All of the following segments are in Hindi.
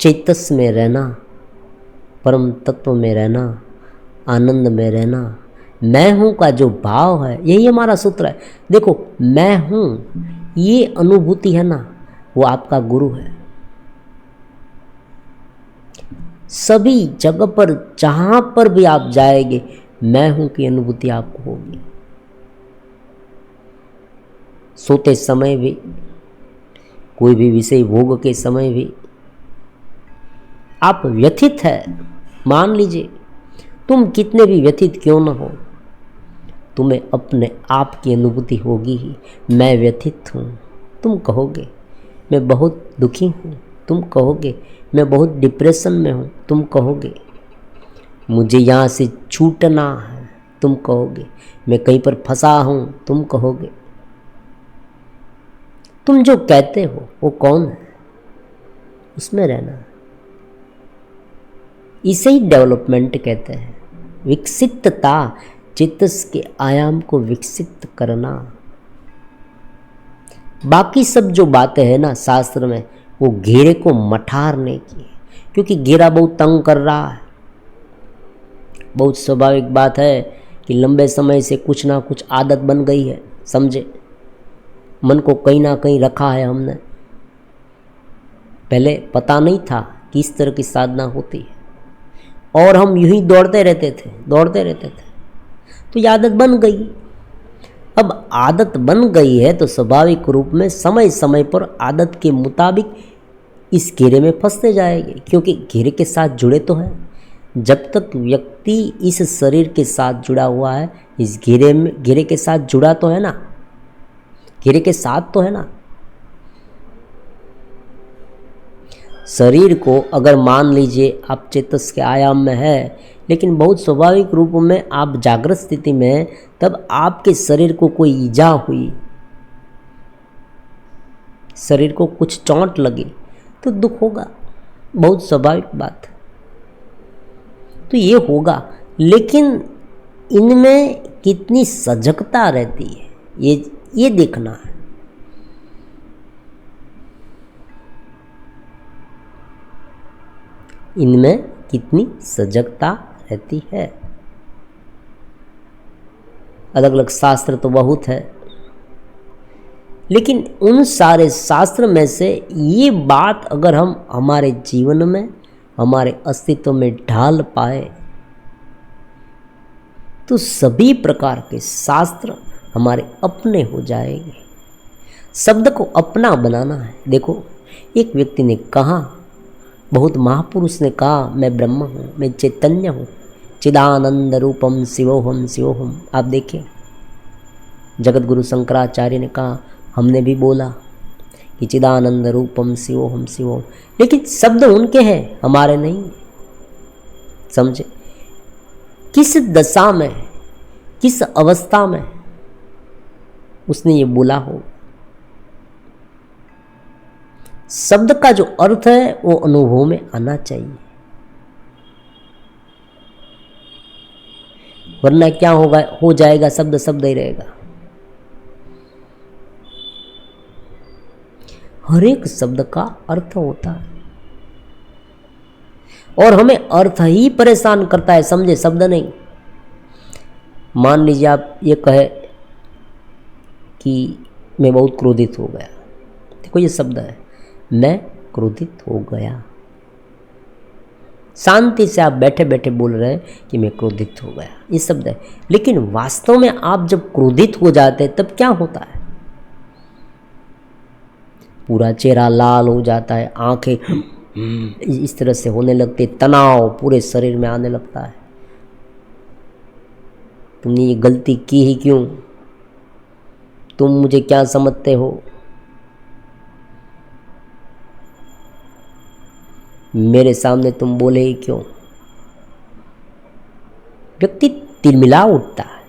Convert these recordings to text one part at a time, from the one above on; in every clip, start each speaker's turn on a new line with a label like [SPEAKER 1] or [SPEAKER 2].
[SPEAKER 1] चैतस में रहना, परम तत्व में रहना, आनंद में रहना, मैं हूँ का जो भाव है, यही हमारा सूत्र है। देखो, मैं हूँ ये अनुभूति है ना, वो आपका गुरु है। सभी जगह पर जहाँ पर भी आप जाएंगे, मैं हूँ की अनुभूति आपको होगी। सोते समय भी, कोई भी विषय भोग के समय भी आप व्यथित है, मान लीजिए तुम कितने भी व्यथित क्यों ना हो, तुम्हें अपने आप की अनुभूति होगी ही। मैं व्यथित हूँ, तुम कहोगे। मैं बहुत दुखी हूँ, तुम कहोगे। मैं बहुत डिप्रेशन में हूँ, तुम कहोगे। मुझे यहाँ से छूटना है, तुम कहोगे। मैं कहीं पर फंसा हूँ, तुम कहोगे। तुम जो कहते हो वो कौन है, उसमें रहना। इसे ही डेवलपमेंट कहते हैं, विकसितता, चित्त के आयाम को विकसित करना। बाकी सब जो बातें हैं ना शास्त्र में, वो घेरे को मठारने की, क्योंकि घेरा बहुत तंग कर रहा है। बहुत स्वाभाविक बात है कि लंबे समय से कुछ ना कुछ आदत बन गई है, समझे। मन को कहीं ना कहीं रखा है हमने। पहले पता नहीं था कि इस तरह की साधना होती है, और हम यूं ही दौड़ते रहते थे, तो ये आदत बन गई। अब आदत बन गई है तो स्वाभाविक रूप में समय समय पर आदत के मुताबिक इस घेरे में फंसते जाएंगे, क्योंकि घेरे के साथ जुड़े तो हैं। जब तक व्यक्ति इस शरीर के साथ जुड़ा हुआ है, इस घेरे के साथ जुड़ा तो है ना, घेरे के साथ तो है ना। शरीर को अगर मान लीजिए आप चेतस के आयाम में है, लेकिन बहुत स्वाभाविक रूप में आप जागृत स्थिति में हैं, तब आपके शरीर को कोई ईजा हुई, शरीर को कुछ चोट लगी, तो दुख होगा, बहुत स्वाभाविक बात है। तो ये होगा, लेकिन इनमें कितनी सजगता रहती है, ये देखना है। इनमें कितनी सजगता रहती है। अलग अलग शास्त्र तो बहुत है, लेकिन उन सारे शास्त्र में से ये बात अगर हम हमारे जीवन में, हमारे अस्तित्व में ढाल पाए, तो सभी प्रकार के शास्त्र हमारे अपने हो जाएंगे। शब्द को अपना बनाना है। देखो, एक व्यक्ति ने कहा, बहुत महापुरुष ने कहा, मैं ब्रह्म हूँ, मैं चैतन्य हूँ, चिदानंद रूपम शिवोहम शिवोहम। आप देखिए, जगत गुरु शंकराचार्य ने कहा, हमने भी बोला कि चिदानंद रूपम शिवोहम शिवोहम, लेकिन शब्द उनके हैं, हमारे नहीं। समझे, किस दशा में, किस अवस्था में उसने ये बोला हो। शब्द का जो अर्थ है वो अनुभव में आना चाहिए, वरना क्या होगा, हो जाएगा शब्द शब्द ही रहेगा। हर एक शब्द का अर्थ होता है, और हमें अर्थ ही परेशान करता है, समझे, शब्द नहीं। मान लीजिए आप ये कहे कि मैं बहुत क्रोधित हो गया, देखो ये शब्द है, मैं क्रोधित हो गया। शांति से आप बैठे बैठे बोल रहे हैं कि मैं क्रोधित हो गया, ये शब्द है। लेकिन वास्तव में आप जब क्रोधित हो जाते हैं तब क्या होता है, पूरा चेहरा लाल हो जाता है, आंखें इस तरह से होने लगते, तनाव पूरे शरीर में आने लगता है। तुमने ये गलती की ही क्यों, तुम मुझे क्या समझते हो, मेरे सामने तुम बोले ही क्यों। व्यक्ति तिलमिला उठता है,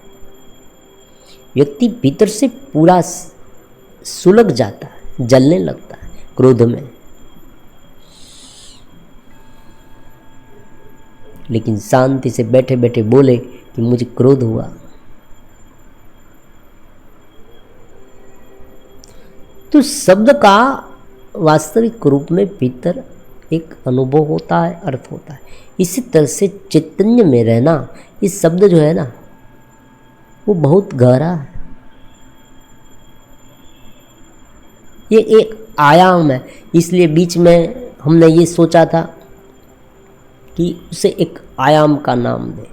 [SPEAKER 1] व्यक्ति भीतर से पूरा सुलग जाता है, जलने लगता है क्रोध में। लेकिन शांति से बैठे बैठे बोले कि मुझे क्रोध हुआ, तो शब्द का वास्तविक रूप में भीतर एक अनुभव होता है, अर्थ होता है। इसी तरह से चैतन्य में रहना, इस शब्द जो है ना वो बहुत गहरा है। ये एक आयाम है, इसलिए बीच में हमने ये सोचा था कि उसे एक आयाम का नाम दें,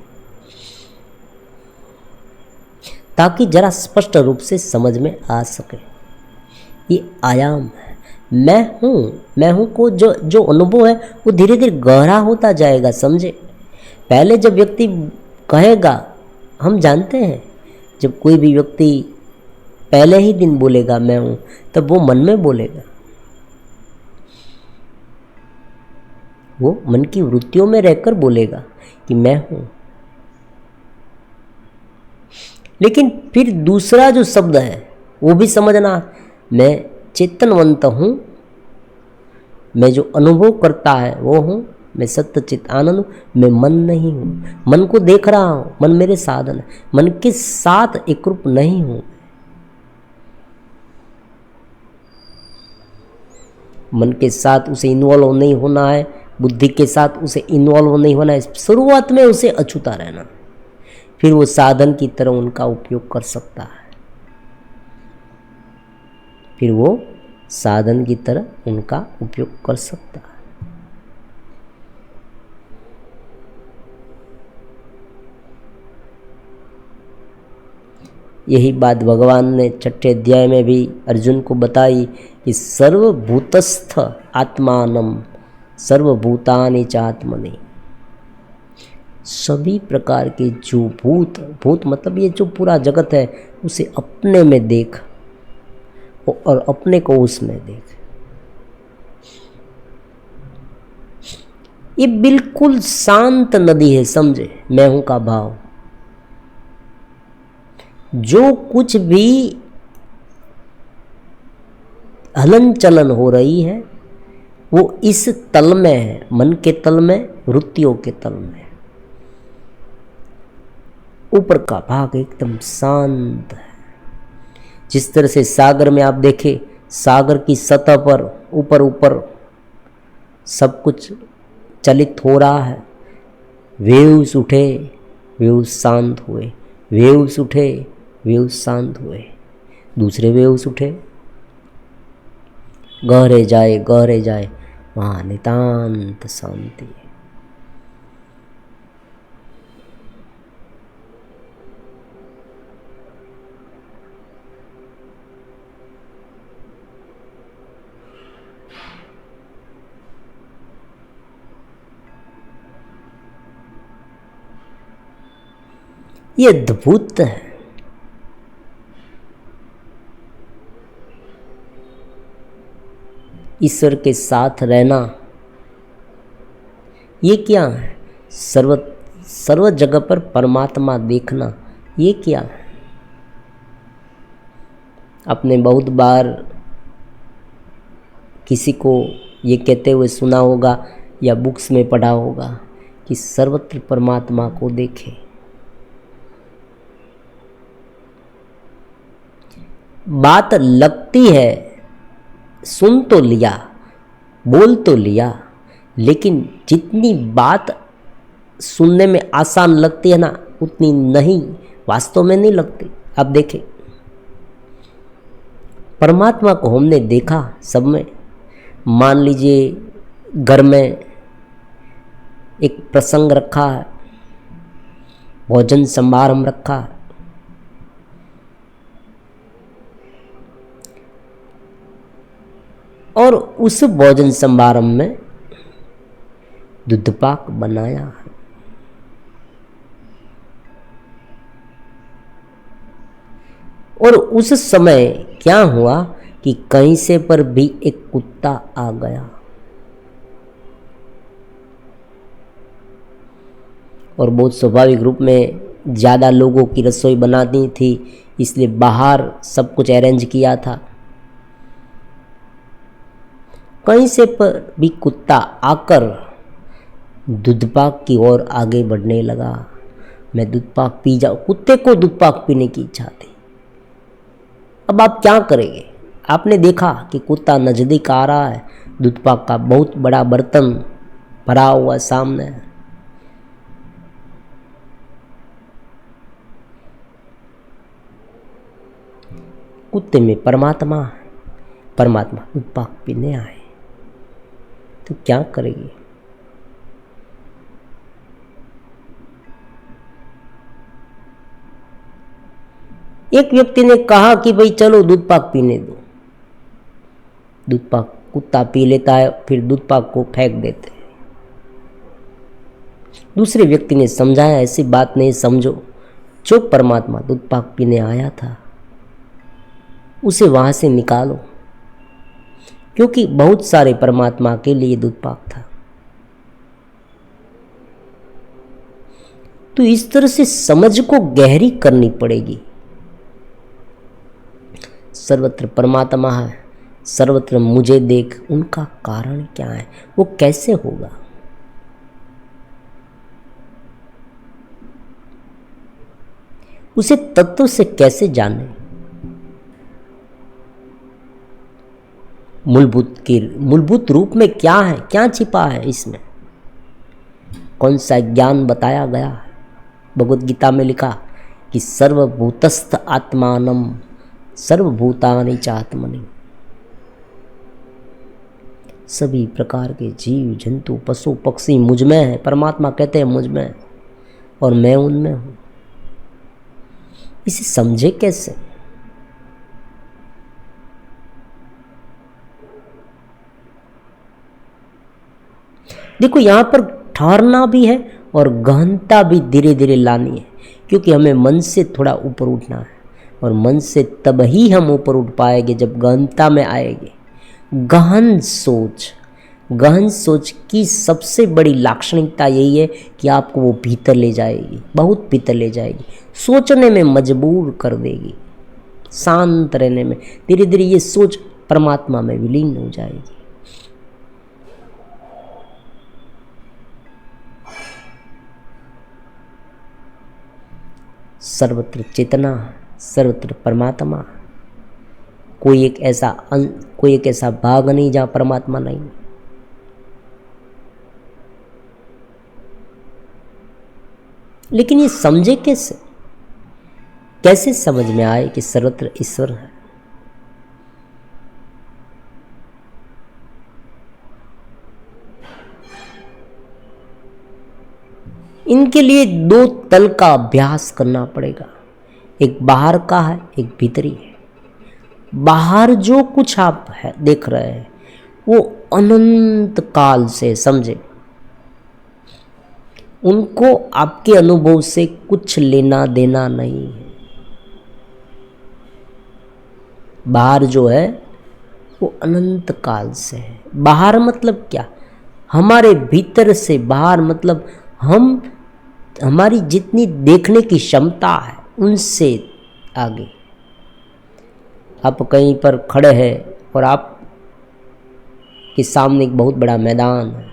[SPEAKER 1] ताकि जरा स्पष्ट रूप से समझ में आ सके। ये आयाम है, मैं हूँ को जो अनुभव है वो धीरे धीरे गहरा होता जाएगा, समझे। पहले जब व्यक्ति कहेगा, हम जानते हैं जब कोई भी व्यक्ति पहले ही दिन बोलेगा मैं हूँ, तब वो मन में बोलेगा, वो मन की वृत्तियों में रहकर बोलेगा कि मैं हूँ। लेकिन फिर दूसरा जो शब्द है वो भी समझना, मैं चेतनवंत हूँ, मैं जो अनुभव करता है वो हूँ, मैं सत्य चित आनंद हूँ, मैं मन नहीं हूँ। मन को देख रहा हूँ, मन मेरे साधन है, मन के साथ एकरूप नहीं हूँ। मन के साथ उसे इन्वॉल्व नहीं होना है, बुद्धि के साथ उसे इन्वॉल्व नहीं होना है। शुरुआत में उसे अछूता रहना, फिर वो साधन की तरह उनका उपयोग कर सकता है, फिर वो साधन की तरह उनका उपयोग कर सकता है। यही बात भगवान ने 6ठे अध्याय में भी अर्जुन को बताई कि सर्वभूतस्थ आत्मानम सर्वभूतानि चात्मनि। सभी प्रकार के जो भूत मतलब ये जो पूरा जगत है उसे अपने में देख और अपने को उसमें देख। ये बिल्कुल शांत नदी है, समझे, मैं हूं का भाव। जो कुछ भी हलन चलन हो रही है वो इस तल में है, मन के तल में, वृत्तियों के तल में। ऊपर का भाग एकदम शांत है। जिस तरह से सागर में आप देखें, सागर की सतह पर ऊपर ऊपर सब कुछ चलित हो रहा है। वेव्स उठे, वेव्स शांत हुए, वेव्स उठे, वेव्स शांत हुए, दूसरे वेव्स उठे, गहरे जाए, वहाँ नितांत शांति। ये अद्भुत है। ईश्वर के साथ रहना ये क्या है? सर्व जगह पर परमात्मा देखना ये क्या है? आपने बहुत बार किसी को ये कहते हुए सुना होगा या बुक्स में पढ़ा होगा कि सर्वत्र परमात्मा को देखें। बात लगती है, सुन तो लिया, बोल तो लिया, लेकिन जितनी बात सुनने में आसान लगती है ना, उतनी नहीं, वास्तव में नहीं लगती। आप देखें, परमात्मा को हमने देखा सब में। मान लीजिए घर में एक प्रसंग रखा है, भोजन समारंभ रखा है, और उस भोजन समारंभ में दूधपाक बनाया है। और उस समय क्या हुआ कि कहीं से पर भी एक कुत्ता आ गया और बहुत स्वाभाविक रूप में ज़्यादा लोगों की रसोई बनानी थी, इसलिए बाहर सब कुछ अरेंज किया था। कहीं से पर भी कुत्ता आकर दूधपाक की ओर आगे बढ़ने लगा। मैं दूधपाक पी जाऊं, कुत्ते को दूधपाक पीने की इच्छा थी। अब आप क्या करेंगे? आपने देखा कि कुत्ता नज़दीक आ रहा है, दूध पाक का बहुत बड़ा बर्तन भरा हुआ सामने है। कुत्ते में परमात्मा है, परमात्मा दूध पाक पीने आए तो क्या करेगी? एक व्यक्ति ने कहा कि भाई चलो दूध पाक पीने दो। दूध पाक कुत्ता पी लेता है, फिर दूध पाक को फेंक देते हैं। दूसरे व्यक्ति ने समझाया ऐसी बात नहीं, समझो जो परमात्मा दूध पाक पीने आया था उसे वहां से निकालो, क्योंकि बहुत सारे परमात्मा के लिए दूध पाक था। तो इस तरह से समझ को गहरी करनी पड़ेगी। सर्वत्र परमात्मा है, सर्वत्र मुझे देख, उनका कारण क्या है, वो कैसे होगा? उसे तत्व से कैसे जाने? मूलभूत रूप में क्या है, क्या छिपा है इसमें? कौन सा ज्ञान बताया गया है? भगवद गीता में लिखा कि सर्वभूतस्थ आत्मानम सर्वभूतानि चात्मनि। सभी प्रकार के जीव जंतु पशु पक्षी मुझ में है। परमात्मा कहते हैं मुझ में और मैं उनमें हूं। इसे समझे कैसे? देखो यहां पर ठहरना भी है और गहनता भी धीरे धीरे लानी है, क्योंकि हमें मन से थोड़ा ऊपर उठना है और मन से तब ही हम ऊपर उठ पाएंगे जब गहनता में आएंगे। गहन सोच की सबसे बड़ी लाक्षणिकता यही है कि आपको वो भीतर ले जाएगी, बहुत भीतर ले जाएगी, सोचने में मजबूर कर देगी। शांत रहने में धीरे धीरे ये सोच परमात्मा में विलीन हो जाएगी। सर्वत्र चेतना, सर्वत्र परमात्मा। कोई एक ऐसा भाग नहीं जहां परमात्मा नहीं। लेकिन ये समझे कैसे? कैसे समझ में आए कि सर्वत्र ईश्वर है? इनके लिए दो तल का अभ्यास करना पड़ेगा। एक बाहर का है, एक भीतरी है। बाहर जो कुछ आप देख रहे हैं वो अनंत काल से समझे, उनको आपके अनुभव से कुछ लेना देना नहीं है। बाहर जो है वो अनंत काल से है। बाहर मतलब क्या? हमारे भीतर से बाहर मतलब हमारी जितनी देखने की क्षमता है उनसे आगे। आप कहीं पर खड़े हैं और आप के सामने एक बहुत बड़ा मैदान है,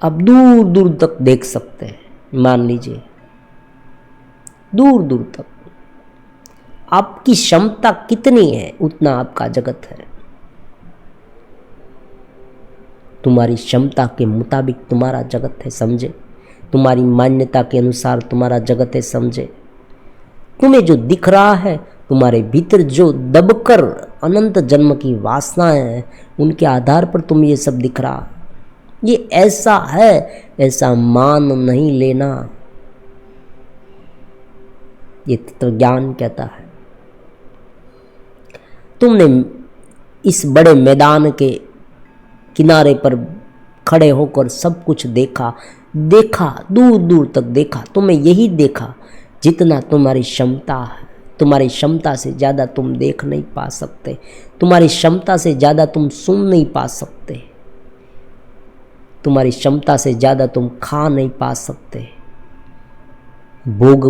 [SPEAKER 1] आप दूर दूर तक देख सकते हैं। मान लीजिए दूर दूर तक आपकी क्षमता कितनी है उतना आपका जगत है। तुम्हारी क्षमता के मुताबिक तुम्हारा जगत है, समझे? तुम्हारी मान्यता के अनुसार तुम्हारा जगत है, समझे? तुम्हें जो दिख रहा है, तुम्हारे भीतर जो दबकर अनंत जन्म की वासनाएं हैं, उनके आधार पर तुम्हें ये सब दिख रहा है। ये ऐसा है, ऐसा मान नहीं लेना। ये तत्व ज्ञान कहता है। तुमने इस बड़े मैदान के किनारे पर खड़े होकर सब कुछ देखा, दूर दूर तक देखा। तुम्हें यही देखा जितना तुम्हारी क्षमता है। तुम्हारी क्षमता से ज़्यादा तुम देख नहीं पा सकते, तुम्हारी क्षमता से ज़्यादा तुम सुन नहीं पा सकते, तुम्हारी क्षमता से ज़्यादा तुम खा नहीं पा सकते। भोग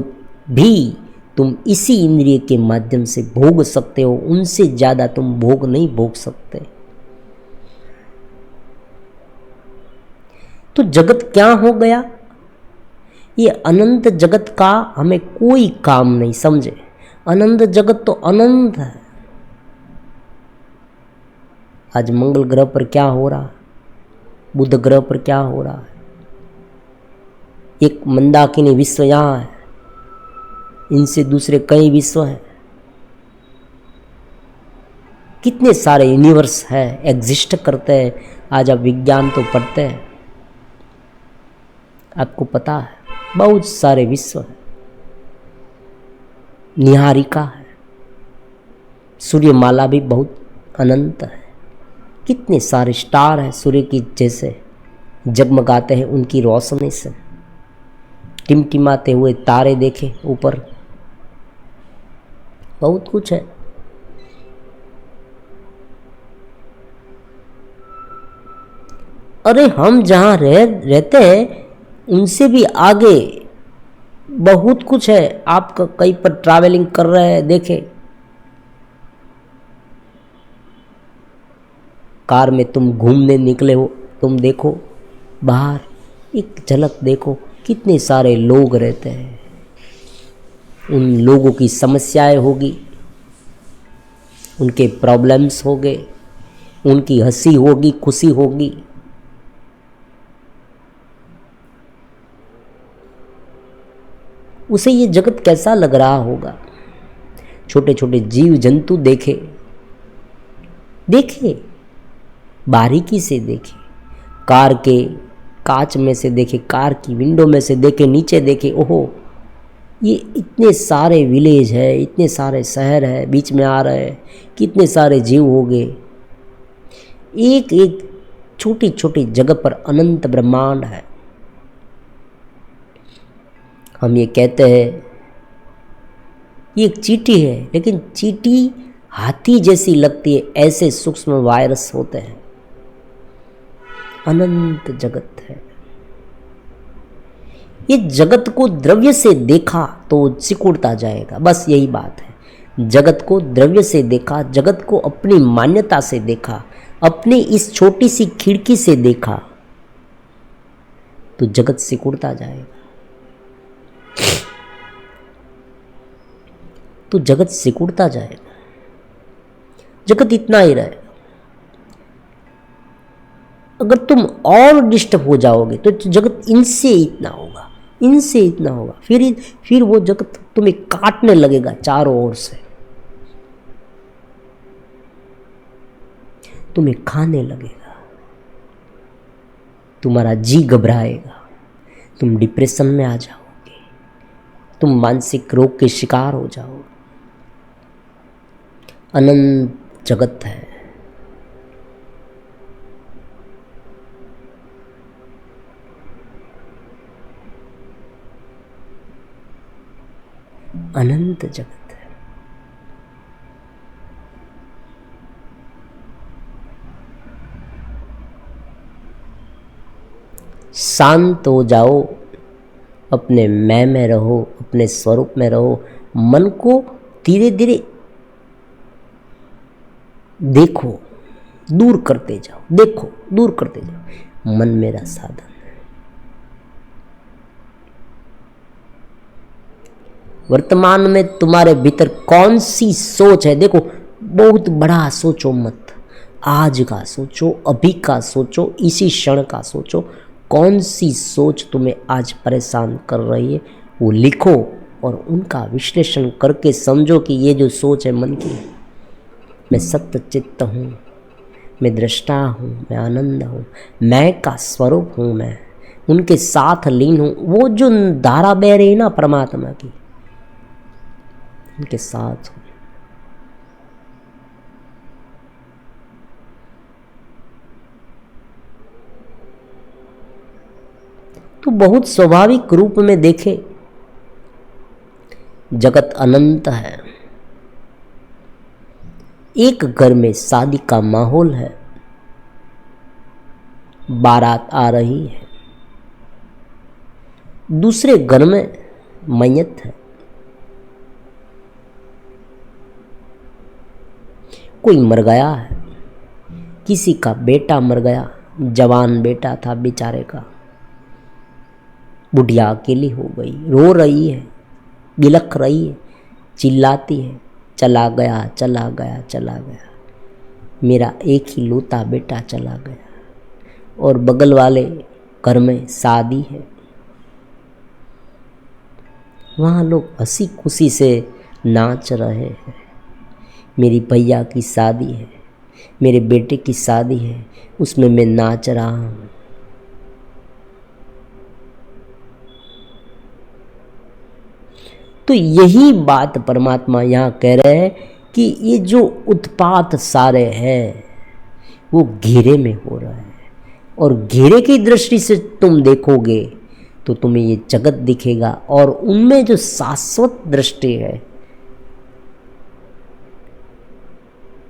[SPEAKER 1] भी तुम इसी इंद्रिय के माध्यम से भोग सकते हो, उनसे ज़्यादा तुम भोग नहीं भोग सकते। तो जगत क्या हो गया? ये अनंत जगत का हमें कोई काम नहीं, समझे? अनंत जगत तो अनंत है। आज मंगल ग्रह पर क्या हो रहा है, बुध ग्रह पर क्या हो रहा है, एक मंदाकिनी विश्व यहाँ है, इनसे दूसरे कई विश्व हैं, कितने सारे यूनिवर्स है, एग्जिस्ट करते हैं। आज आप विज्ञान तो पढ़ते हैं, आपको पता है बहुत सारे विश्व है, निहारिका है, सूर्यमाला भी बहुत अनंत है, कितने सारे स्टार हैं सूर्य की जैसे जगमगाते हैं उनकी रोशनी से, टिमटिमाते हुए तारे देखे ऊपर, बहुत कुछ है। अरे हम जहाँ रहते हैं उनसे भी आगे बहुत कुछ है। आप कहीं पर ट्रैवलिंग कर रहे हैं, देखे कार में तुम घूमने निकले हो, तुम देखो बाहर एक झलक देखो, कितने सारे लोग रहते हैं, उन लोगों की समस्याएं होगी, उनके प्रॉब्लम्स होंगे, उनकी हंसी होगी, खुशी होगी। उसे ये जगत कैसा लग रहा होगा। छोटे छोटे जीव जंतु देखे, देखे बारीकी से देखे, कार के कांच में से देखे, कार की विंडो में से देखे, नीचे देखे, ओहो ये इतने सारे विलेज है, इतने सारे शहर है, बीच में आ रहे हैं, कितने सारे जीव हो गए। एक एक छोटी छोटी जगह पर अनंत ब्रह्मांड है। हम ये कहते हैं ये एक चींटी है, लेकिन चींटी हाथी जैसी लगती है, ऐसे सूक्ष्म वायरस होते हैं। अनंत जगत है। ये जगत को द्रव्य से देखा तो सिकुड़ता जाएगा, बस यही बात है। जगत को द्रव्य से देखा, जगत को अपनी मान्यता से देखा, अपनी इस छोटी सी खिड़की से देखा तो जगत सिकुड़ता जाएगा। तो जगत सिकुड़ता जाएगा, जगत इतना ही रहेगा। अगर तुम और डिस्टर्ब हो जाओगे तो जगत इनसे इतना होगा, इनसे इतना होगा, फिर वो जगत तुम्हें काटने लगेगा चारों ओर से, तुम्हें खाने लगेगा, तुम्हारा जी घबराएगा, तुम डिप्रेशन में आ जाओगे, तुम मानसिक रोग के शिकार हो जाओगे। अनंत जगत है। अनंत जगत है। शांत हो जाओ, अपने मैं में रहो, अपने स्वरूप में रहो, मन को धीरे धीरे देखो, दूर करते जाओ, देखो दूर करते जाओ। मन मेरा साधन है। वर्तमान में तुम्हारे भीतर कौन सी सोच है, देखो बहुत बड़ा सोचो मत, आज का सोचो, अभी का सोचो, इसी क्षण का सोचो। कौन सी सोच तुम्हें आज परेशान कर रही है वो लिखो और उनका विश्लेषण करके समझो कि ये जो सोच है मन की है। मैं सत्य चित्त हूँ, मैं दृष्टा हूँ, मैं आनंद हूँ, मैं का स्वरूप हूँ, मैं उनके साथ लीन हूँ। वो जो धारा बह रही है ना परमात्मा की, उनके साथ हूँ। तो बहुत स्वाभाविक रूप में देखे, जगत अनंत है। एक घर में शादी का माहौल है, बारात आ रही है, दूसरे घर में मैयत है, कोई मर गया है, किसी का बेटा मर गया, जवान बेटा था बेचारे का, बुढ़िया अकेली हो गई, रो रही है, बिलख रही है, चिल्लाती है, चला गया चला गया चला गया, मेरा एक ही लौता बेटा चला गया और बगल वाले घर में शादी है, वहाँ लोग हंसी खुशी से नाच रहे हैं। मेरी भैया की शादी है, मेरे बेटे की शादी है, उसमें मैं नाच रहा हूँ। तो यही बात परमात्मा यहाँ कह रहे हैं कि ये जो उत्पात सारे हैं वो घेरे में हो रहा है, और घेरे की दृष्टि से तुम देखोगे तो तुम्हें ये जगत दिखेगा, और उनमें जो शाश्वत दृष्टि है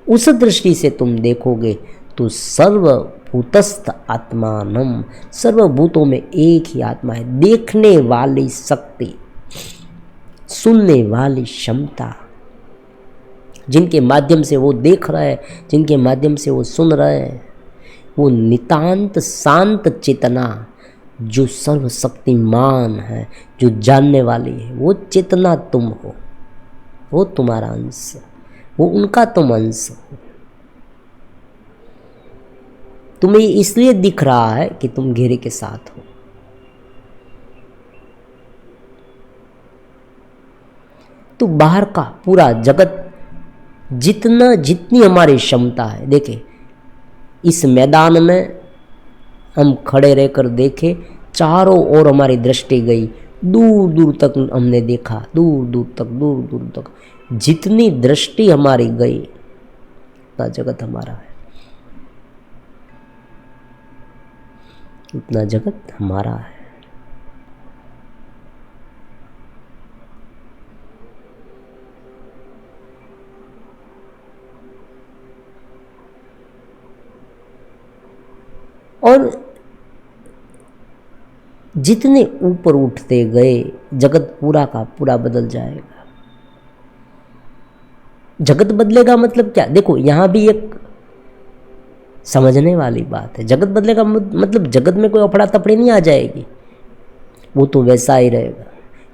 [SPEAKER 1] उस दृष्टि से तुम देखोगे तो सर्वभूतस्थ आत्मानम, सर्वभूतों में एक ही आत्मा है। देखने वाली शक्ति, सुनने वाली क्षमता, जिनके माध्यम से वो देख रहा है, जिनके माध्यम से वो सुन रहे हैं, वो नितांत शांत चेतना जो सर्वशक्तिमान है, जो जानने वाली है, वो चेतना तुम हो, वो तुम्हारा अंश, वो उनका तुम अंश हो। तुम्हें इसलिए दिख रहा है कि तुम घेरे के साथ हो। तो बाहर का पूरा जगत, जितनी हमारी क्षमता है, देखे इस मैदान में हम खड़े रहकर देखे, चारों ओर हमारी दृष्टि गई, दूर दूर तक हमने देखा, दूर दूर तक जितनी दृष्टि हमारी गई उतना जगत हमारा है, उतना जगत हमारा है। और जितने ऊपर उठते गए जगत पूरा का पूरा बदल जाएगा। जगत बदलेगा मतलब क्या? देखो यहां भी एक समझने वाली बात है। जगत बदलेगा मतलब जगत में कोई अफड़ा तफड़ी नहीं आ जाएगी, वो तो वैसा ही रहेगा।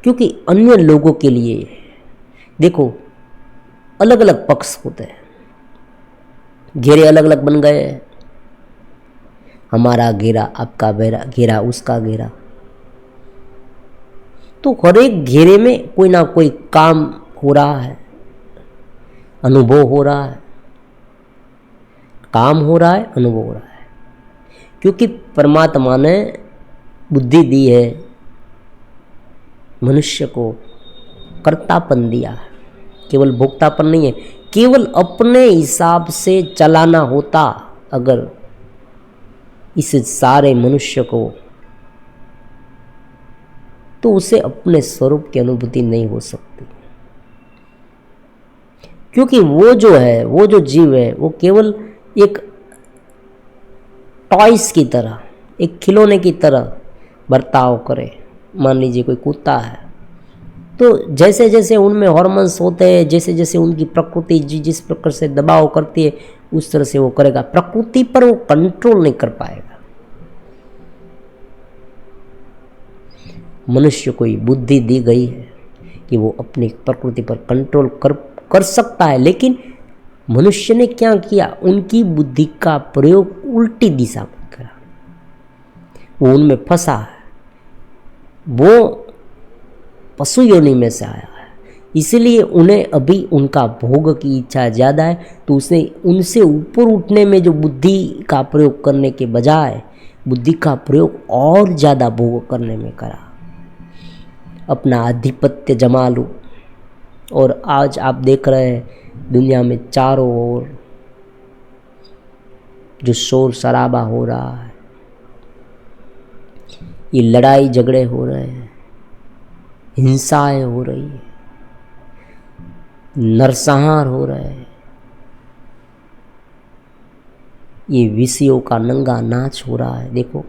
[SPEAKER 1] क्योंकि अन्य लोगों के लिए देखो अलग अलग पक्ष होते हैं, घेरे अलग अलग बन गए हैं, हमारा घेरा, आपका घेरा, उसका घेरा। तो हर एक घेरे में कोई ना कोई काम हो रहा है, अनुभव हो रहा है, काम हो रहा है, अनुभव हो रहा है। क्योंकि परमात्मा ने बुद्धि दी है, मनुष्य को कर्तापन दिया है, केवल भोक्तापन नहीं है। केवल अपने हिसाब से चलाना होता अगर इस सारे मनुष्य को, तो उसे अपने स्वरूप की अनुभूति नहीं हो सकती। क्योंकि वो जो है, वो जो जीव है, वो केवल एक टॉयस की तरह, एक खिलौने की तरह बर्ताव करे। मान लीजिए कोई कुत्ता है, तो जैसे जैसे उनमें हार्मोन्स होते हैं, जैसे जैसे उनकी प्रकृति जिस प्रकार से दबाव करती है उस तरह से वो करेगा। प्रकृति पर वो कंट्रोल नहीं कर पाएगा। मनुष्य को बुद्धि दी गई है कि वो अपनी प्रकृति पर कंट्रोल कर सकता है, लेकिन मनुष्य ने क्या किया, उनकी बुद्धि का प्रयोग उल्टी दिशा में करा, वो उनमें फंसा है। वो पशु योनि में से आया है, इसलिए उन्हें अभी उनका भोग की इच्छा ज़्यादा है। तो उसने उनसे ऊपर उठने में जो बुद्धि का प्रयोग करने के बजाय बुद्धि का प्रयोग और ज़्यादा भोग करने में करा, अपना आधिपत्य जमा लो। और आज आप देख रहे हैं दुनिया में चारों ओर जो शोर शराबा हो रहा है, ये लड़ाई झगड़े हो रहे हैं, हिंसाएं हो रही है, नरसंहार हो रहे हैं, ये विषयों का नंगा नाच हो रहा है। देखो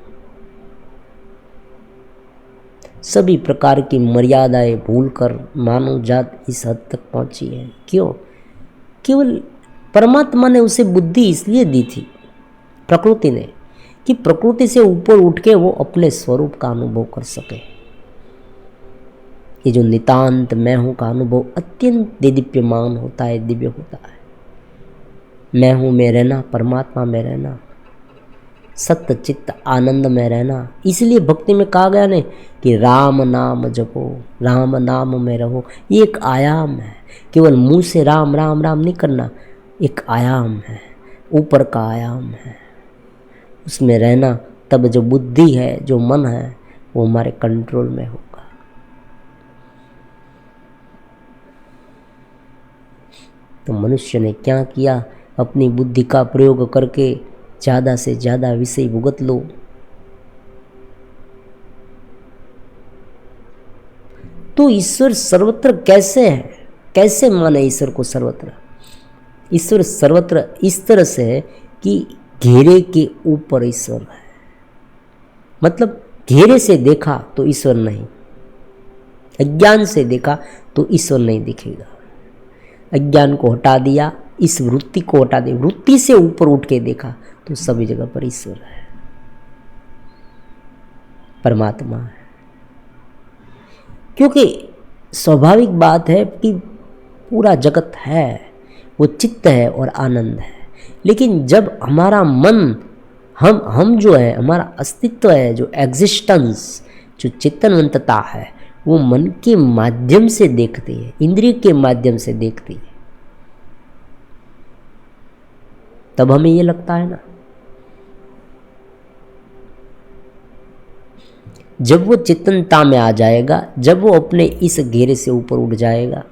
[SPEAKER 1] सभी प्रकार की मर्यादाएं भूलकर मानव जात इस हद तक पहुंची है। क्यों? केवल परमात्मा ने उसे बुद्धि इसलिए दी थी, प्रकृति ने, कि प्रकृति से ऊपर उठ के वो अपने स्वरूप का अनुभव कर सके। ये जो नितांत मैं हूं का अनुभव अत्यंत दिव्यमान होता है, दिव्य होता है। मैं हूँ में रहना, परमात्मा में रहना, सत्य चित्त आनंद में रहना। इसलिए भक्ति में कहा गया ने कि राम नाम जपो, राम नाम में रहो। ये एक आयाम है, केवल मुंह से राम राम राम नहीं करना, एक आयाम है, ऊपर का आयाम है, उसमें रहना। तब जो बुद्धि है, जो मन है, वो हमारे कंट्रोल में होगा। तो मनुष्य ने क्या किया, अपनी बुद्धि का प्रयोग करके ज़्यादा से ज़्यादा विषय भुगत लो। तो ईश्वर सर्वत्र कैसे है, कैसे माने ईश्वर को सर्वत्र? ईश्वर सर्वत्र इस तरह से है कि घेरे के ऊपर ईश्वर है। मतलब घेरे से देखा तो ईश्वर नहीं, अज्ञान से देखा तो ईश्वर नहीं दिखेगा। अज्ञान को हटा दिया, इस वृत्ति को हटा दिया, वृत्ति से ऊपर उठ के देखा तो सभी जगह पर ईश्वर है, परमात्मा है। क्योंकि स्वाभाविक बात है कि पूरा जगत है, वो चित्त है और आनंद है। लेकिन जब हमारा मन, हम जो है, हमारा अस्तित्व है, जो एग्जिस्टेंस, जो चेतनवंतता है, वो मन के माध्यम से देखती है, इंद्रिय के माध्यम से देखती है। तब हमें ये लगता है ना, जब वो चेतनता में आ जाएगा, जब वो अपने इस घेरे से ऊपर उठ जाएगा,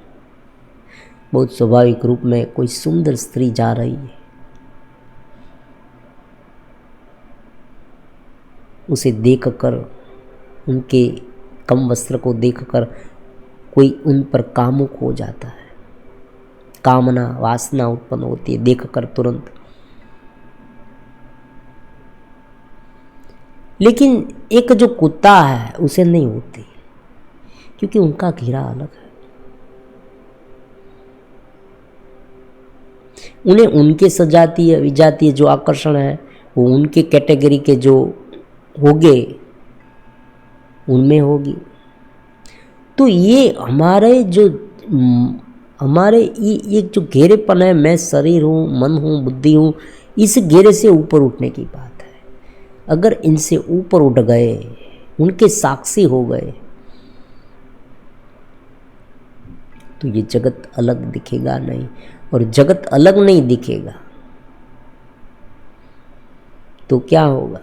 [SPEAKER 1] बहुत स्वाभाविक रूप में कोई सुंदर स्त्री जा रही है, उसे देखकर, उनके कम वस्त्र को देखकर कोई उन पर कामुक हो जाता है, कामना वासना उत्पन्न होती है देखकर तुरंत। लेकिन एक जो कुत्ता है उसे नहीं होती, क्योंकि उनका घेरा अलग है। उन्हें उनके सजातीय विजातीय जो आकर्षण है, वो उनके कैटेगरी के जो होंगे उनमें होगी। तो ये हमारे ये जो घेरेपन है, मैं शरीर हूँ, मन हूँ, बुद्धि हूँ, इस घेरे से ऊपर उठने की बात है। अगर इनसे ऊपर उठ गए, उनके साक्षी हो गए, तो ये जगत अलग दिखेगा नहीं। और जगत अलग नहीं दिखेगा तो क्या होगा?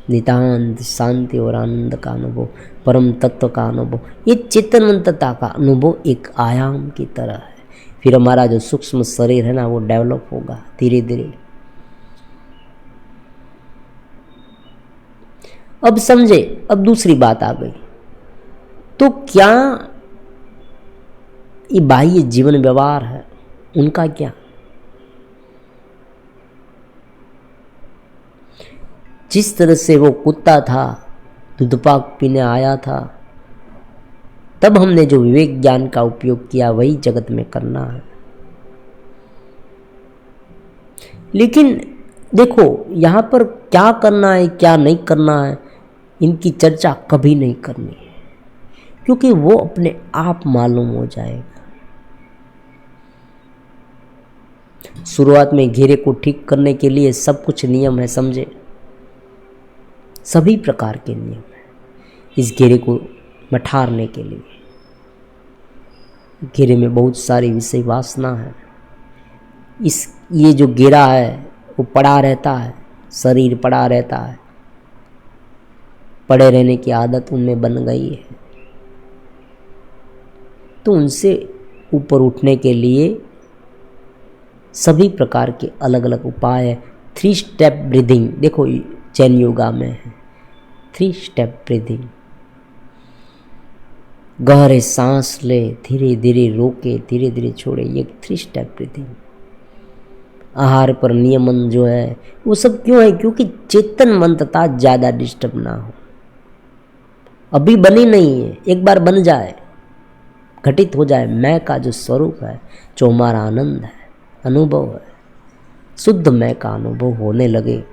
[SPEAKER 1] नितांत शांति और आनंद का अनुभव, परम तत्व का अनुभव, ये चेतनवंतता का अनुभव एक आयाम की तरह है। फिर हमारा जो सूक्ष्म शरीर है ना, वो डेवलप होगा धीरे धीरे। अब समझे, अब दूसरी बात आ गई। तो क्या ये बाह्य जीवन व्यवहार है, उनका क्या? जिस तरह से वो कुत्ता था, दूधपाक पीने आया था, तब हमने जो विवेक ज्ञान का उपयोग किया वही जगत में करना है। लेकिन देखो, यहाँ पर क्या करना है क्या नहीं करना है, इनकी चर्चा कभी नहीं करनी है, क्योंकि वो अपने आप मालूम हो जाएगा। शुरुआत में घेरे को ठीक करने के लिए सब कुछ नियम है, समझे, सभी प्रकार के नियम है इस घेरे को मठारने के लिए। घेरे में बहुत सारी विषय वासना है। ये जो घेरा है वो पड़ा रहता है, शरीर पड़ा रहता है, पड़े रहने की आदत उनमें बन गई है। तो उनसे ऊपर उठने के लिए सभी प्रकार के अलग अलग उपाय है। 3 स्टेप ब्रीदिंग, देखो जैन योगा में है 3 स्टेप ब्रीदिंग। गहरे सांस ले, धीरे धीरे रोके, धीरे धीरे छोड़े, ये 3 स्टेप ब्रीदिंग। आहार पर नियमन जो है वो सब क्यों है? क्योंकि चेतन मंतता ज़्यादा डिस्टर्ब ना हो। अभी बनी नहीं है, एक बार बन जाए, घटित हो जाए, मैं का जो स्वरूप है, जो हमारा आनंद है, अनुभव है, शुद्ध मैं का अनुभव होने लगे,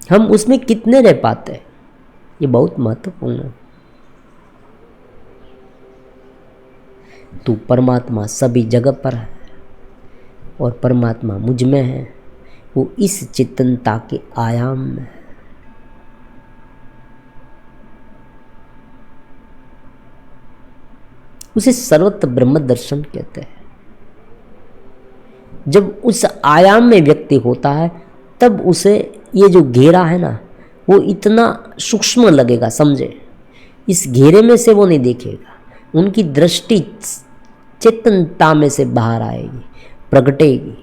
[SPEAKER 1] हम उसमें कितने रह पाते हैं, ये बहुत महत्वपूर्ण है। तू परमात्मा सभी जगह पर है और परमात्मा मुझ में है, वो इस चेतनता के आयाम में है। उसे सर्वत्र ब्रह्म दर्शन कहते हैं। जब उस आयाम में व्यक्ति होता है तब उसे ये जो घेरा है ना वो इतना सूक्ष्म लगेगा, समझे। इस घेरे में से वो नहीं देखेगा, उनकी दृष्टि चेतनता में से बाहर आएगी, प्रगटेगी,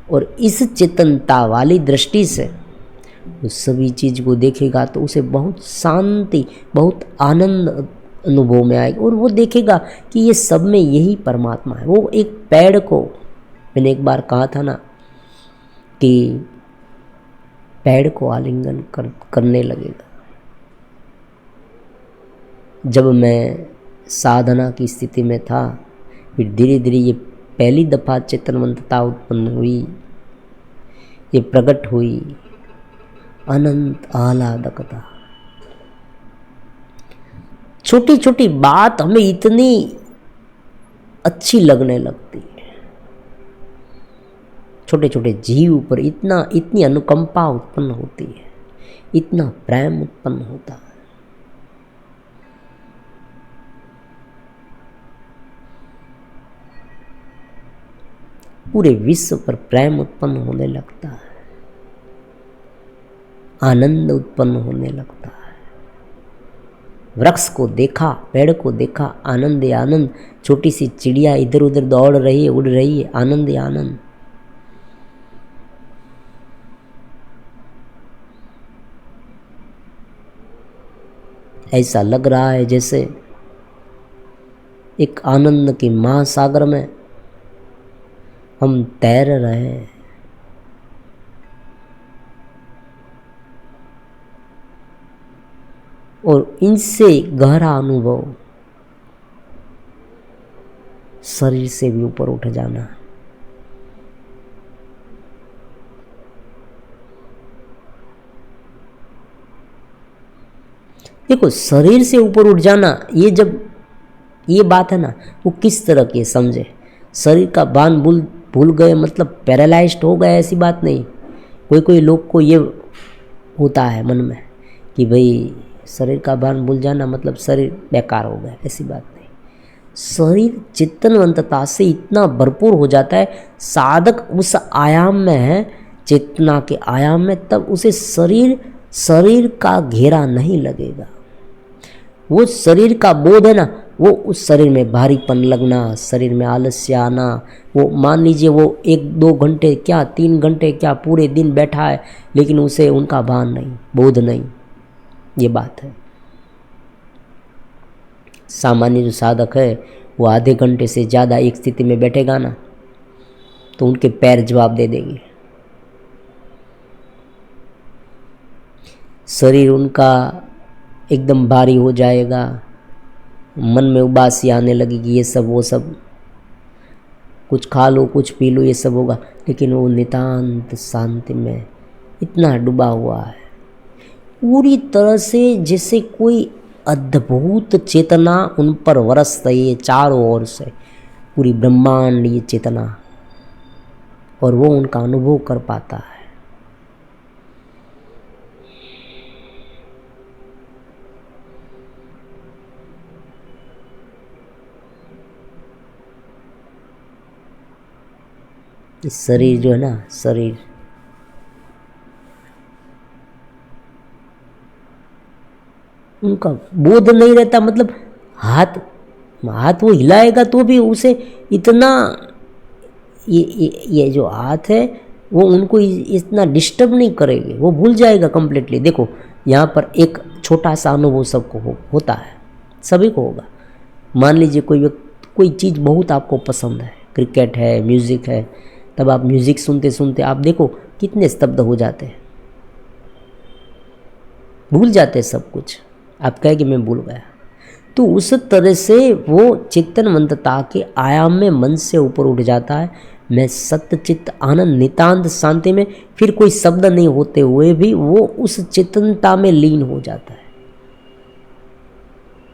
[SPEAKER 1] और इस चेतनता वाली दृष्टि से वो सभी चीज़ को देखेगा तो उसे बहुत शांति, बहुत आनंद अनुभव में आएगा। और वो देखेगा कि ये सब में यही परमात्मा है। वो एक पेड़ को, मैंने एक बार कहा था ना कि पेड़ को आलिंगन करने लगेगा। जब मैं साधना की स्थिति में था, फिर धीरे धीरे ये पहली दफ़ा चेतनवंतता उत्पन्न हुई, ये प्रकट हुई, अनंत आह्लादकता। छोटी छोटी बात हमें इतनी अच्छी लगने लगती है, छोटे छोटे जीव पर इतनी अनुकंपा उत्पन्न होती है, इतना प्रेम उत्पन्न होता है। पूरे विश्व पर प्रेम उत्पन्न होने लगता है, आनंद उत्पन्न होने लगता है। वृक्ष को देखा, पेड़ को देखा, आनंद ही आनंद। छोटी सी चिड़िया इधर उधर दौड़ रही है, उड़ रही है, आनंद ही आनंद। ऐसा लग रहा है जैसे एक आनंद के महासागर में हम तैर रहे हैं। और इनसे गहरा अनुभव शरीर से भी ऊपर उठ जाना। देखो, शरीर से ऊपर उठ जाना, ये जब ये बात है ना, वो किस तरह की समझे। शरीर का बान भूल गए मतलब पैरालाइज्ड हो गए, ऐसी बात नहीं। कोई लोग को ये होता है मन में कि भाई शरीर का भान भूल जाना मतलब शरीर बेकार हो गया, ऐसी बात नहीं। शरीर चेतनवंतता से इतना भरपूर हो जाता है, साधक उस आयाम में है, चेतना के आयाम में, तब उसे शरीर का घेरा नहीं लगेगा। वो शरीर का बोध है ना, वो उस शरीर में भारीपन लगना, शरीर में आलस्य आना, वो मान लीजिए वो 1-2 घंटे क्या 3 घंटे क्या पूरे दिन बैठा है, लेकिन उसे उनका भान नहीं, बोध नहीं, ये बात है। सामान्य जो साधक है वो आधे घंटे से ज़्यादा एक स्थिति में बैठेगा ना तो उनके पैर जवाब दे देंगे। शरीर उनका एकदम भारी हो जाएगा, मन में उबासी आने लगेगी, ये सब वो सब, कुछ खा लो कुछ पी लो ये सब होगा, लेकिन वो नितांत शांति में इतना डूबा हुआ है, पूरी तरह से जैसे कोई अद्भुत चेतना उन पर वरस रही है चारों ओर से, पूरी ब्रह्मांड ये चेतना, और वो उनका अनुभव कर पाता है। इस शरीर जो है ना, शरीर उनका बोध नहीं रहता, मतलब हाथ वो हिलाएगा तो भी उसे इतना ये जो हाथ है वो उनको इतना डिस्टर्ब नहीं करेगी, वो भूल जाएगा कंप्लीटली। देखो यहाँ पर एक छोटा सा अनुभव सबको होता है, सभी को होगा। मान लीजिए कोई चीज़ बहुत आपको पसंद है, क्रिकेट है, म्यूज़िक है, तब आप म्यूज़िक सुनते सुनते आप देखो कितने स्तब्ध हो जाते हैं, भूल जाते हैं सब कुछ। आप कहे कि मैं भूल गया, तो उस तरह से वो चेतनवंतता के आयाम में मन से ऊपर उठ जाता है। मैं सत्य चित्त आनंद नितांत शांति में, फिर कोई शब्द नहीं होते हुए भी वो उस चेतनता में लीन हो जाता है।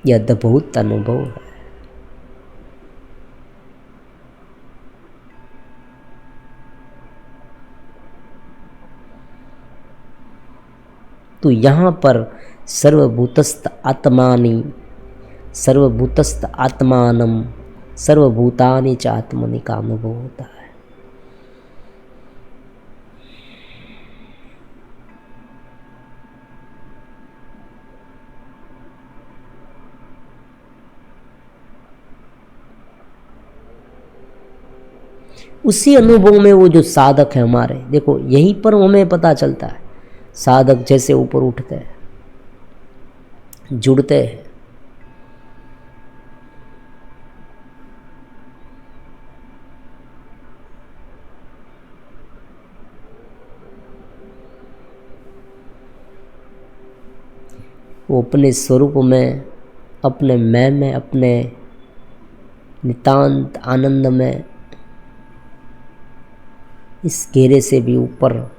[SPEAKER 1] यह अद्भुत अनुभव है। परंतु यहाँ पर सर्वभूतस्थ आत्मानि, सर्वभूतस्थ आत्मानम, सर्वभूतानि च आत्मनि का अनुभव होता है। उसी अनुभव में वो जो साधक है हमारे, देखो यहीं पर हमें पता चलता है साधक जैसे ऊपर उठते हैं, जुड़ते हैं, वो अपने स्वरूप में, अपने मैं में, अपने नितांत आनंद में, इस घेरे से भी ऊपर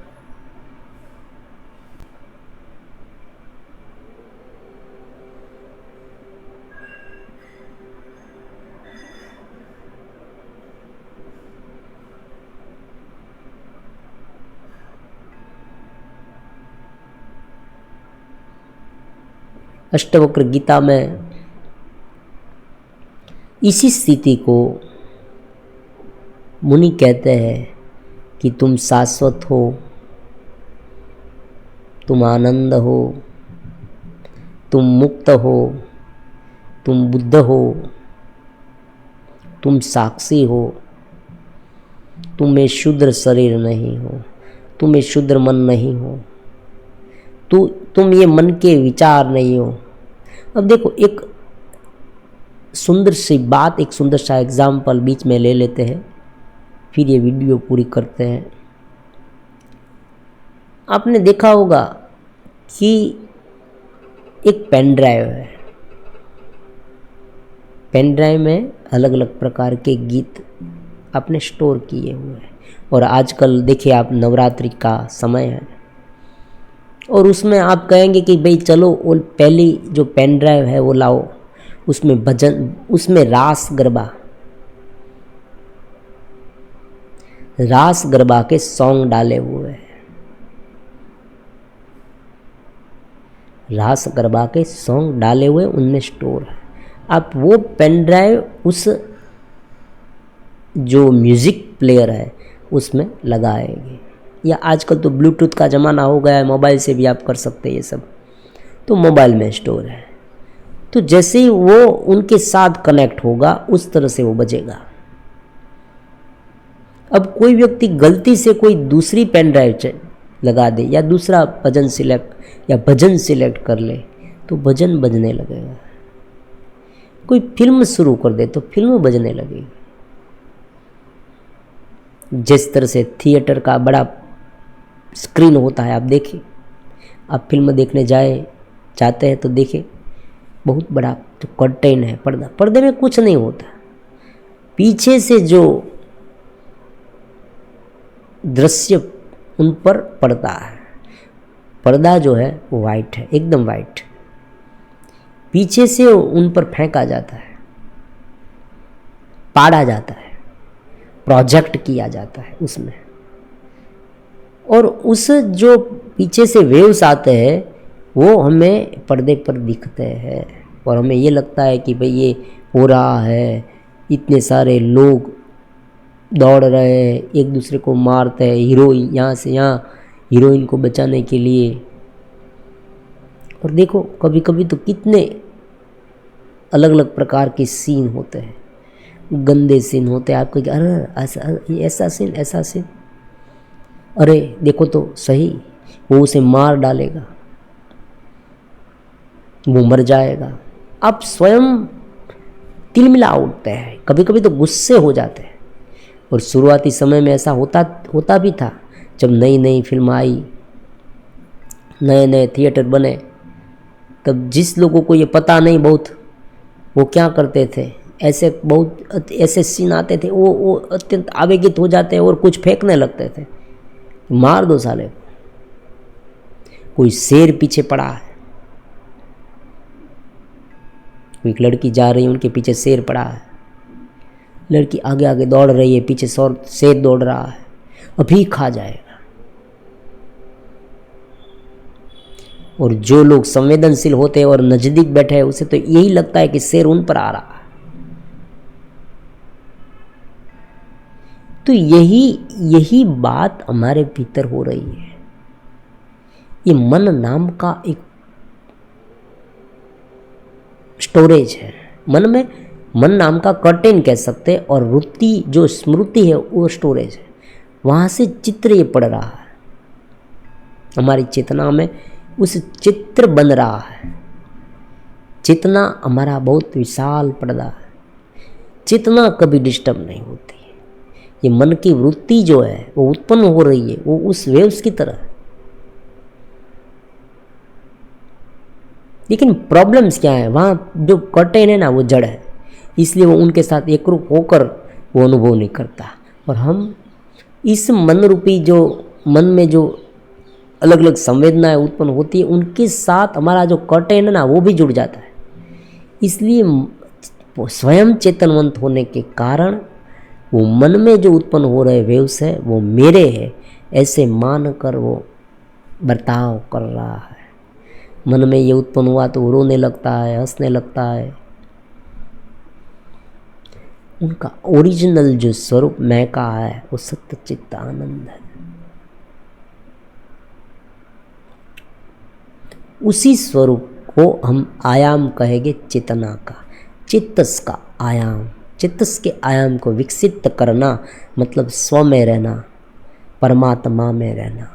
[SPEAKER 1] अष्टवक्र गीता में इसी स्थिति को मुनि कहते हैं कि तुम शाश्वत हो, तुम आनंद हो, तुम मुक्त हो, तुम बुद्ध हो, तुम साक्षी हो, तुम्हें शूद्र शरीर नहीं हो, तुम्हें शूद्र मन नहीं हो, तुम ये मन के विचार नहीं हो। अब देखो एक सुंदर सी बात, एक सुंदर सा एग्जाम्पल बीच में ले लेते हैं, फिर ये वीडियो पूरी करते हैं। आपने देखा होगा कि एक पेन ड्राइव है, पेन ड्राइव में अलग अलग प्रकार के गीत आपने स्टोर किए हुए हैं। और आजकल देखिए आप, नवरात्रि का समय है और उसमें आप कहेंगे कि भाई चलो वो पहली जो पेन ड्राइव है वो लाओ, उसमें भजन, उसमें रास गरबा के सॉन्ग डाले हुए हैं, रास गरबा के सॉन्ग डाले हुए उनमें स्टोर है। आप वो पेन ड्राइव उस जो म्यूज़िक प्लेयर है उसमें लगाएंगे, या आजकल तो ब्लूटूथ का ज़माना हो गया है, मोबाइल से भी आप कर सकते हैं ये सब, तो मोबाइल में स्टोर है। तो जैसे ही वो उनके साथ कनेक्ट होगा उस तरह से वो बजेगा। अब कोई व्यक्ति गलती से कोई दूसरी पेन ड्राइव लगा दे या दूसरा भजन सिलेक्ट कर ले तो भजन बजने लगेगा। कोई फिल्म शुरू कर दे तो फिल्म बजने लगेगी। जिस तरह से थिएटर का बड़ा स्क्रीन होता है, आप देखिए, आप फिल्म देखने चाहते हैं तो देखिए, बहुत बड़ा जो कर्टेन है, पर्दे में कुछ नहीं होता, पीछे से जो दृश्य उन पर पड़ता है, पर्दा जो है वो वाइट है, एकदम वाइट, पीछे से उन पर फेंका जाता है, पाड़ा जाता है, प्रोजेक्ट किया जाता है उसमें, और उस जो पीछे से वेव्स आते हैं वो हमें पर्दे पर दिखते हैं और हमें ये लगता है कि भाई ये हो रहा है, इतने सारे लोग दौड़ रहे हैं, एक दूसरे को मारते हैं, हीरो यहाँ से यहाँ हीरोइन को बचाने के लिए। और देखो कभी कभी तो कितने अलग अलग प्रकार के सीन होते हैं, गंदे सीन होते हैं, आपको अरे ऐसा सीन, ऐसा सीन, अरे देखो तो सही, वो उसे मार डालेगा, वो मर जाएगा। आप स्वयं तिलमिला उठते हैं, कभी कभी तो गुस्से हो जाते हैं। और शुरुआती समय में ऐसा होता भी था, जब नई नई फिल्म आई, नए नए थिएटर बने, तब जिस लोगों को ये पता नहीं बहुत, वो क्या करते थे, ऐसे सीन आते थे, वो अत्यंत आवेगित हो जाते हैं और कुछ फेंकने लगते थे, मार दो साले को। कोई शेर पीछे पड़ा है, एक लड़की जा रही है, उनके पीछे शेर पड़ा है, लड़की आगे आगे दौड़ रही है, पीछे शेर दौड़ रहा है, अभी खा जाएगा। और जो लोग संवेदनशील होते हैं और नजदीक बैठे हैं उसे तो यही लगता है कि शेर उन पर आ रहा है। तो यही बात हमारे भीतर हो रही है। ये मन नाम का एक स्टोरेज है। मन नाम का कर्टेन कह सकते हैं, और वृत्ति जो स्मृति है वो स्टोरेज है। वहाँ से चित्र ये पड़ रहा है, हमारी चेतना में उस चित्र बन रहा है। चेतना हमारा बहुत विशाल पर्दा है, चेतना कभी डिस्टर्ब नहीं होती। ये मन की वृत्ति जो है वो उत्पन्न हो रही है, वो उस वेव्स की तरह है। लेकिन प्रॉब्लम्स क्या है, वहाँ जो कर्टेन है ना वो जड़ है, इसलिए वो उनके साथ एकरूप होकर वो अनुभव नहीं करता। और हम इस मन रूपी जो मन में जो अलग अलग संवेदनाएं उत्पन्न होती है उनके साथ हमारा जो कर्टेन है ना वो भी जुड़ जाता है। इसलिए स्वयं चेतनवंत होने के कारण वो मन में जो उत्पन्न हो रहे वेव्स है वो मेरे है ऐसे मान कर वो बर्ताव कर रहा है। मन में ये उत्पन्न हुआ तो वो रोने लगता है, हंसने लगता है। उनका ओरिजिनल जो स्वरूप मैं का है वो सत्य चित्त आनंद है। उसी स्वरूप को हम आयाम कहेंगे चेतना का, चित्तस का आयाम। चित्तस के आयाम को विकसित करना मतलब स्व में रहना, परमात्मा में रहना।